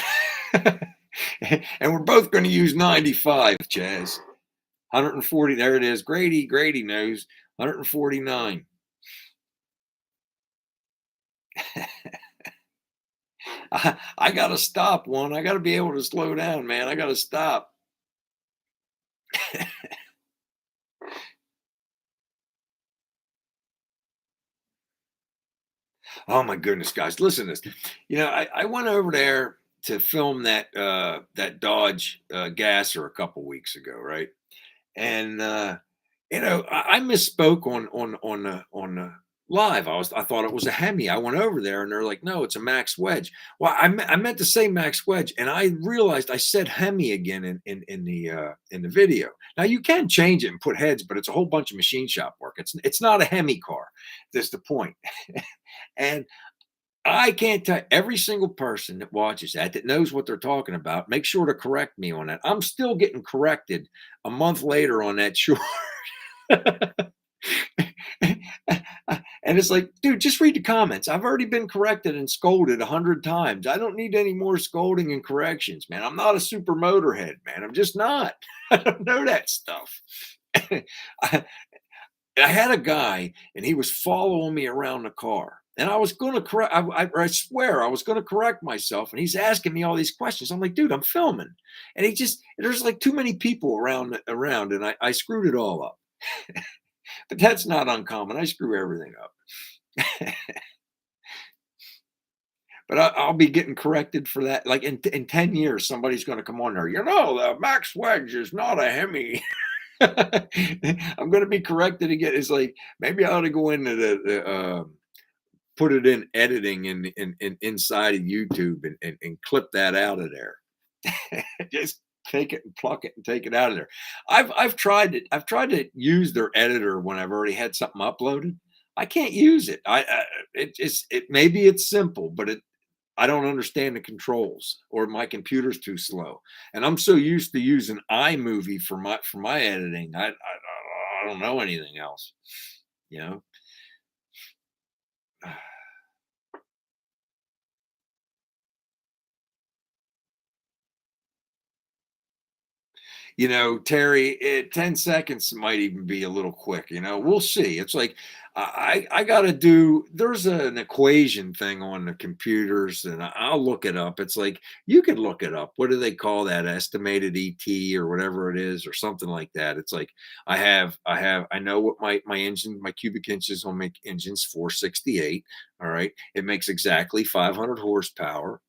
And we're both going to use 95, Chaz. 140. There it is. Grady knows. 149. I got to stop one. I got to be able to slow down, man. I got to stop. Oh my goodness, guys, listen to this. I went over there to film that Dodge Gasser a couple weeks ago, right? And I misspoke on live. I thought it was a Hemi. I went over there and they're like, no, it's a Max Wedge. Well, I meant to say Max Wedge, and I realized I said Hemi again in the video. Now you can change it and put heads, but it's a whole bunch of machine shop work. It's not a Hemi car. That's the point. And I can't tell every single person that watches that knows what they're talking about. Make sure to correct me on that. I'm still getting corrected a month later on that short. And it's like, dude, just read the comments. I've already been corrected and scolded 100 times. I don't need any more scolding and corrections, man. I'm not a super motorhead, man. I'm just not. I don't know that stuff. I, I had a guy and he was following me around the car. And I was going to correct, I swear I was going to correct myself. And he's asking me all these questions. I'm like, dude, I'm filming. And there's like too many people around, and I screwed it all up. But that's not uncommon. I screw everything up. But I'll be getting corrected for that. Like in 10 years, somebody's going to come on there. The Max Wedge is not a Hemi. I'm going to be corrected again. It's like maybe I ought to go into put it in editing and inside of YouTube and clip that out of there. Just take it and pluck it and take it out of there. I've tried it. I've tried to use their editor when I've already had something uploaded. I can't use it. Maybe it's simple, but I don't understand the controls, or my computer's too slow. And I'm so used to using iMovie for my editing. I don't know anything else, you know. Terry, 10 seconds might even be a little quick. We'll see. It's like I got to there's an equation thing on the computers, and I'll look it up. It's like you can look it up. What do they call that? Estimated ET or whatever it is, or something like that. It's like I know what my cubic inches will make engines 468. All right. It makes exactly 500 horsepower.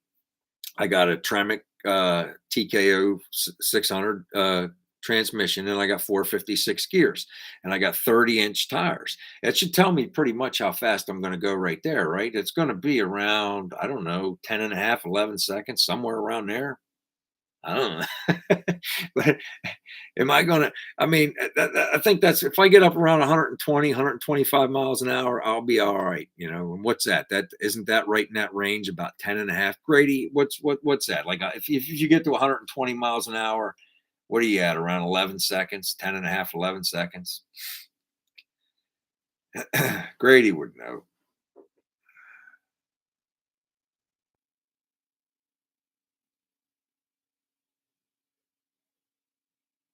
I got a Tremec TKO 600 transmission, and I got 456 gears, and I got 30-inch tires. It should tell me pretty much how fast I'm going to go right there, right? It's going to be around, I don't know, 10 and a half, 11 seconds, somewhere around there. I don't know. But am I going to, I mean, I think that's, if I get up around 120, 125 miles an hour, I'll be all right. And what's that? Isn't that right in that range, about 10 and a half? Grady, what's that? Like if you get to 120 miles an hour, what are you at, around 11 seconds, 10 and a half, 11 seconds? Grady would know.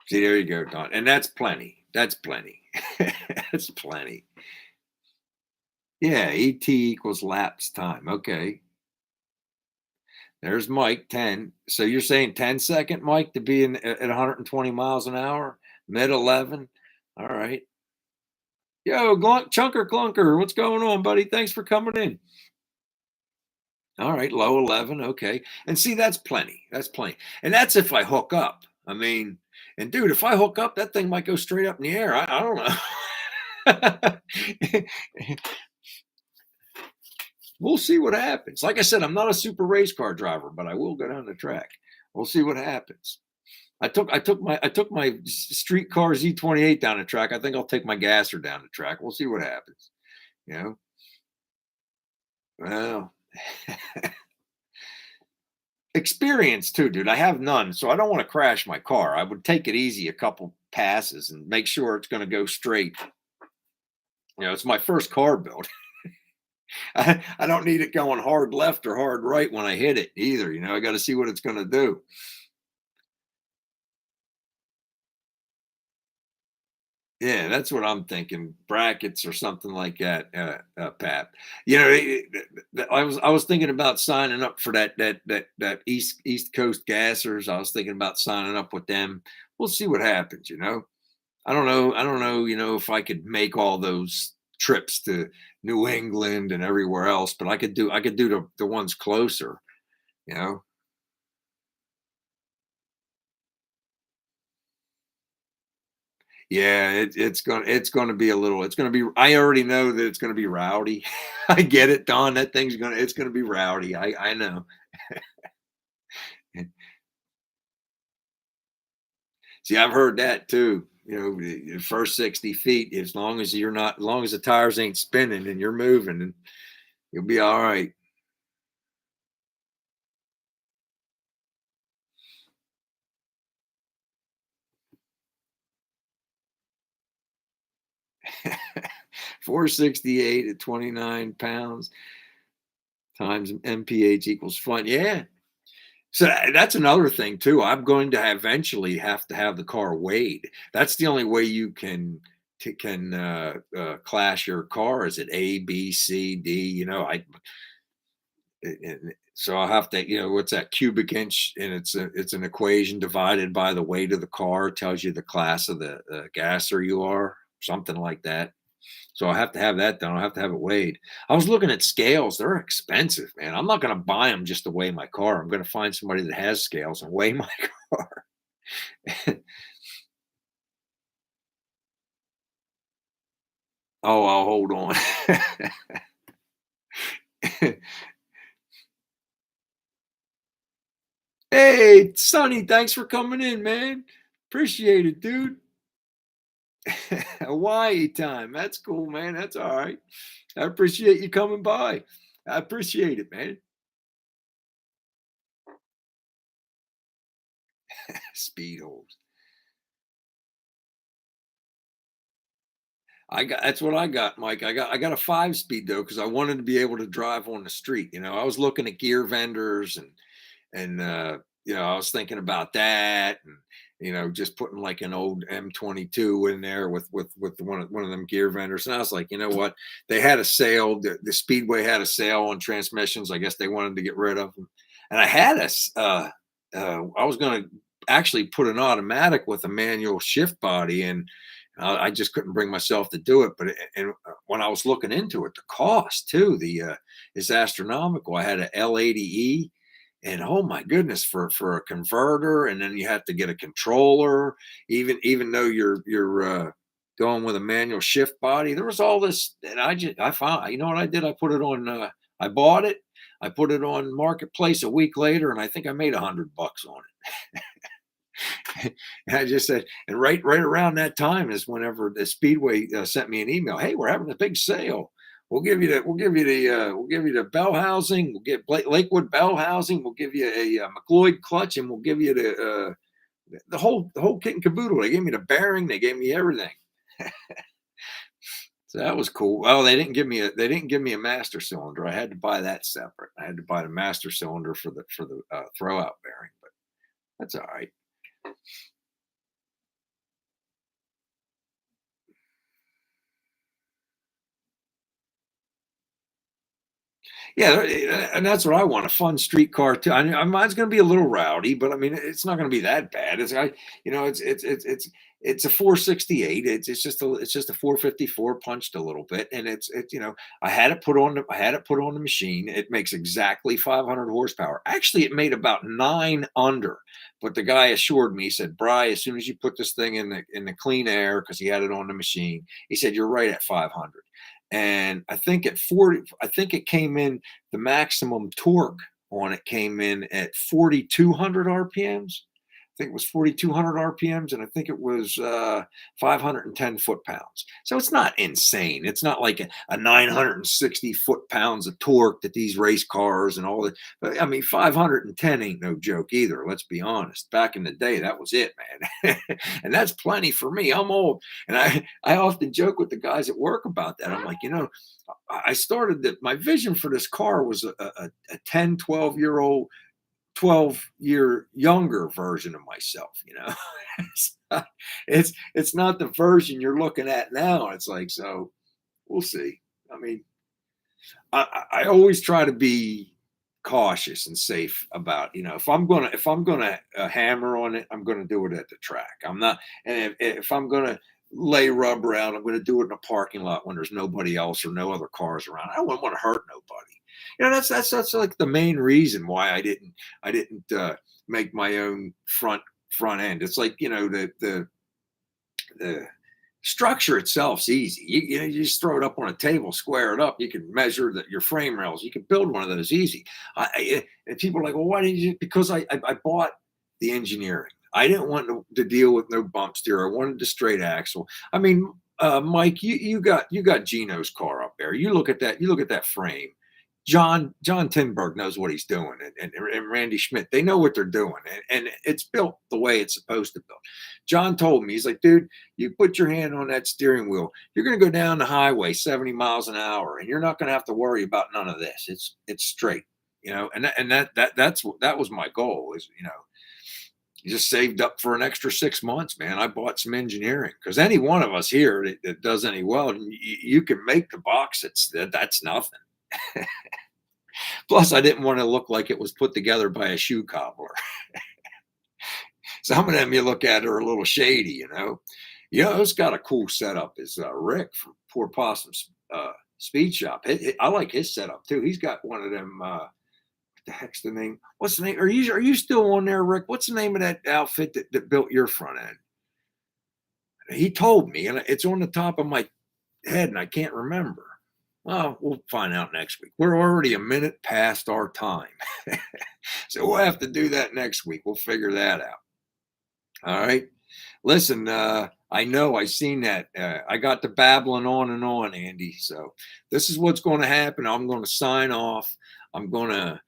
See, there you go, Don. And that's plenty. That's plenty. That's plenty. Yeah, ET equals lapse time. Okay. There's Mike, 10. So you're saying 10-second, Mike, to be at 120 miles an hour, mid 11. All right. Yo, Chunker Clunker, what's going on, buddy? Thanks for coming in. All right, low 11. Okay. And see, that's plenty. That's plenty. And that's if I hook up. I mean, and dude, if I hook up, that thing might go straight up in the air. I don't know. We'll see what happens. Like I said, I'm not a super race car driver, but I will go down the track. We'll see what happens. I took my street car Z28 down the track. I think I'll take my gasser down the track. We'll see what happens. You know. Well, experience too, dude. I have none, so I don't want to crash my car. I would take it easy a couple passes and make sure it's going to go straight. It's my first car build. I don't need it going hard left or hard right when I hit it either. I got to see what it's going to do. Yeah, that's what I'm thinking. Brackets or something like that, Pat. I was thinking about signing up for that East Coast Gassers. I was thinking about signing up with them. We'll see what happens. I don't know. I don't know. If I could make all those trips to New England and everywhere else, but I could do the ones closer, you know. Yeah, it's gonna be a little. It's gonna be. I already know that it's gonna be rowdy. I get it, Don. That thing's gonna. It's gonna be rowdy. I know. See, I've heard that too. The first 60 feet, as long as you're not, as long as the tires ain't spinning and you're moving, and you'll be all right. 468 at 29 pounds times mph equals fun. Yeah. So that's another thing too. I'm going to eventually have to have the car weighed. That's the only way you class your car. Is it A, B, C, D? So I'll have to, what's that cubic inch? And it's an equation divided by the weight of the car. Tells you the class of the gasser you are, something like that. So I have to have that done. I have to have it weighed. I was looking at scales. They're expensive, man. I'm not going to buy them just to weigh my car. I'm going to find somebody that has scales and weigh my car. Oh, I'll hold on. Hey, Sonny, thanks for coming in, man. Appreciate it, dude. Hawaii time. That's cool, man. That's all right. I appreciate you coming by. I appreciate it, man. Speed holes. That's what I got, Mike. I got a 5 speed though, because I wanted to be able to drive on the street. I was looking at gear vendors and I was thinking about that and just putting like an old M22 in there with one of them gear vendors. And I was like, you know what? They had a sale. The Speedway had a sale on transmissions. I guess they wanted to get rid of them. And I had I was going to actually put an automatic with a manual shift body in. I just couldn't bring myself to do it. When I was looking into it, the cost too, the is astronomical. I had a L80E, and oh my goodness, for a converter, and then you have to get a controller. Even though you're going with a manual shift body, there was all this, and I found. You know what I did? I put it on. I bought it. I put it on Marketplace a week later, and I think I made $100 on it. And I just said, and right around that time is whenever the Speedway sent me an email. Hey, we're having a big sale. We'll give you the bell housing. We'll get Lakewood bell housing. We'll give you a McLeod clutch, and we'll give you the whole kit and caboodle. They gave me the bearing. They gave me everything. So that was cool. Well, they didn't give me a master cylinder. I had to buy that separate. I had to buy the master cylinder for the throw out bearing, but that's all right. Yeah, and that's what I want, a fun street car too. Mine's gonna be a little rowdy, but I mean, it's not gonna be that bad. It's a 468. It's just a 454 punched a little bit, and I had it put on the machine. It makes exactly 500 horsepower. Actually, it made about 9 under, but the guy assured me, he said, "Bry, as soon as you put this thing in the clean air, because he had it on the machine, he said you're right at 500." And I think at 40, I think it came in, the maximum torque on it came in at 4,200 RPMs. I think it was 4,200 RPMs, and I think it was 510 foot-pounds. So it's not insane. It's not like a 960 foot-pounds of torque that these race cars and all that. But I mean, 510 ain't no joke either. Let's be honest. Back in the day, that was it, man. And that's plenty for me. I'm old, and I often joke with the guys at work about that. I'm like, I started that. My vision for this car was a 10, 12-year-old 12-year younger version of myself. It's it's not the version you're looking at now. It's like, so we'll see. I mean, I always try to be cautious and safe about, if I'm gonna hammer on it, I'm gonna do it at the track. I'm not, and if I'm gonna lay rubber out. I'm going to do it in a parking lot when there's nobody else or no other cars around. I don't want to hurt nobody. That's like the main reason why I didn't make my own front end. It's like, the structure itself's easy. You just throw it up on a table, square it up. You can measure that your frame rails. You can build one of those easy. And people are like, well, why did you? Because I bought the engineering. I didn't want to deal with no bump steer. I wanted the straight axle. I mean, Mike, you got Gino's car up there. You look at that. You look at that frame. John Tinberg knows what he's doing, and Randy Schmidt, they know what they're doing, and it's built the way it's supposed to build. John told me, he's like, dude, you put your hand on that steering wheel, you're going to go down the highway 70 miles an hour, and you're not going to have to worry about none of this. It's straight, that was my goal. Is you just saved up for an extra 6 months, man. I bought some engineering because any one of us here that does any welding, you can make the box. That's nothing. Plus, I didn't want to look like it was put together by a shoe cobbler. Some of them you look at are a little shady, who's got a cool setup is Rick from Poor Possum's Speed Shop. I like his setup too. He's got one of them. What the heck's the name? What's the name? Are you still on there, Rick? What's the name of that outfit that built your front end? He told me, and it's on the top of my head, and I can't remember. Well, we'll find out next week. We're already a minute past our time. So we'll have to do that next week. We'll figure that out. All right. Listen, I know I seen that. I got to babbling on and on, Andy. So this is what's going to happen. I'm going to sign off. I'm going to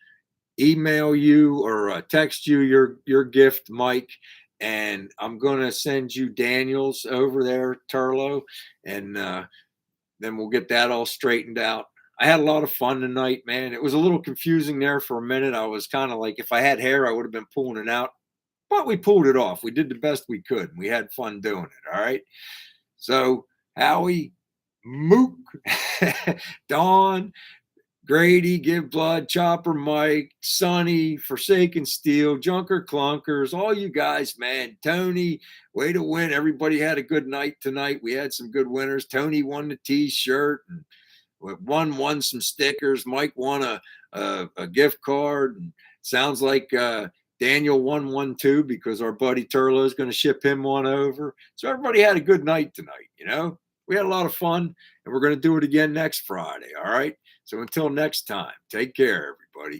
email you or text you your gift, Mike. And I'm going to send you Daniel's over there, Turlo. And then we'll get that all straightened out. I had a lot of fun tonight, man. It was a little confusing there for a minute. I was kind of like, if I had hair, I would have been pulling it out. But we pulled it off. We did the best we could. And we had fun doing it. All right. So Howie, Mook, Don, Grady, Give Blood, Chopper, Mike, Sonny, Forsaken Steel, Junker Clunkers, all you guys, man. Tony, way to win. Everybody had a good night tonight. We had some good winners. Tony won the T-shirt, and won some stickers. Mike won a gift card. And sounds like Daniel won one too, because our buddy Turlo is going to ship him one over. So everybody had a good night tonight. We had a lot of fun, and we're going to do it again next Friday. All right. So until next time, take care, everybody.